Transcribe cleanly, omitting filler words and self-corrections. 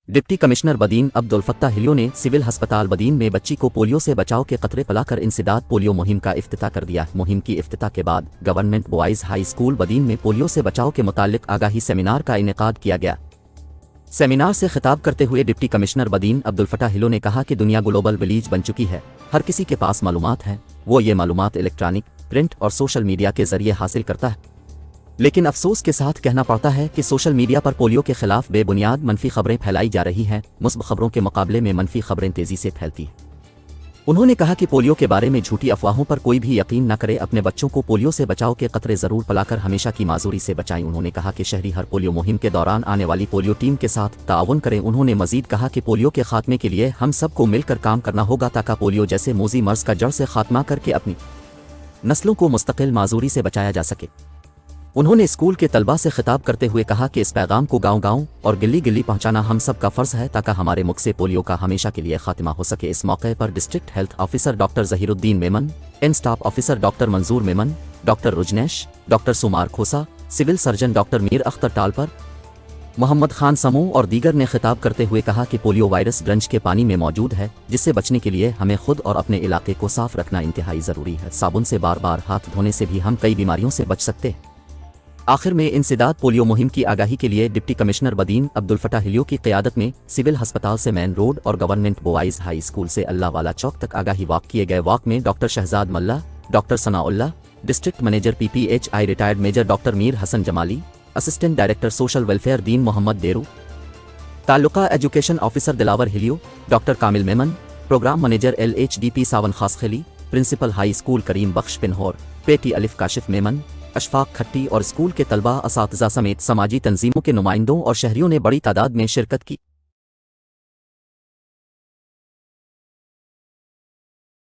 Deputy commissioner Badin Abdul Fattah helio ने civil अस्पताल बदीन में बच्ची को पोलियो से बचाव के कतरे पिलाकर इंसदाद पोलियो मुहिम का इफ्तिताह कर दिया। मुहिम की इफ्तिताह के बाद government boys high school Badin में पोलियो से बचाव के मुताल्लिक आगाही सेमिनार का इनेकाद किया गया। सेमिनार से खिताब करते हुए deputy commissioner Badin Abdul Fattah helio ने कहा कि दुनिया ग्लोबल विलेज बन चुकी है, हर किसी के पास मालूमात हैं, वो ये मालूमात इलेक्ट्रॉनिक, प्रिंट और सोशल मीडिया के जरिए हासिल करता है। लेकिन अफसोस के साथ कहना पड़ता है कि सोशल मीडिया पर पोलियो के खिलाफ बेबुनियाद मनफी खबरें फैलाई जा रही हैं, मुस्बत खबरों के मुकाबले में मनफी खबरें तेजी से फैलती हैं। उन्होंने कहा कि पोलियो के बारे में झूठी अफवाहों पर कोई भी यकीन न करे, अपने बच्चों को पोलियो से बचाव के कतरे जरूर पिलाकर हमेशा की माजूरी से बचाएं। उन्होंने कहा कि शहरी हर पोलियो मुहिम के दौरान आने वाली पोलियो टीम के साथ ताउन करें। उन्होंने मजीद कहा कि पोलियो के खात्मे के लिए हम सबको मिलकर काम करना होगा ताकि पोलियो जैसे मोजी मर्ज का जड़ से खात्मा करके अपनी नस्लों को मुस्तकिल माजूरी से बचाया जा सके। उन्होंने स्कूल के तलबा से खिताब करते हुए कहा कि इस पैगाम को गांव-गांव और गिल्ली-गिल्ली पहुंचाना हम सब का फर्ज है ताकि हमारे मुल्क से पोलियो का हमेशा के लिए खात्मा हो सके। इस मौके पर district health officer doctor Zahiruddin Memon, an staff officer doctor Manzoor Memon, doctor Rujnesh, doctor Sumar Khosa, civil surgeon doctor Mir Akhtar Talpur, Mohammad Khan Samoo और दीगर ने खिताब करते हुए कहा कि पोलियो वायरस ब्रंज के पानी में मौजूद है, जिससे बचने के लिए हमें खुद और अपने इलाके को साफ रखना इंतहाई ज़रूरी है। साबुन से बार बार हाथ धोने से भी हम कई बीमारियों से बच सकते हैं। आखिर में इंसदाद पोलियो मुहिम की आगाही के लिए deputy commissioner Badin Abdul Fattah helio की क़यादत में सिविल अस्पताल से मेन रोड और गवर्नमेंट बॉयज़ हाई स्कूल से अल्लाह वाला चौक तक आगाही वॉक किए गए। वॉक में doctor Shahzad Malla, doctor Sanaullah, district manager PPHI retired major doctor Mir Hassan Jamali, assistant director social welfare Deen Mohammad Dero, taluka education officer Dilawar Hilyo, doctor Kamil Memon, programme manager LHDP Sawan Khaskheli, principal high school Karim Bakhsh Pinhore, पेटी अलिफ काशिफ मेमन, अशफाक खट्टी और स्कूल के तलबा असातिज़ा समेत समाजी तंजीमों के नुमाइंदों और शहरियों ने बड़ी तादाद में शिरकत की।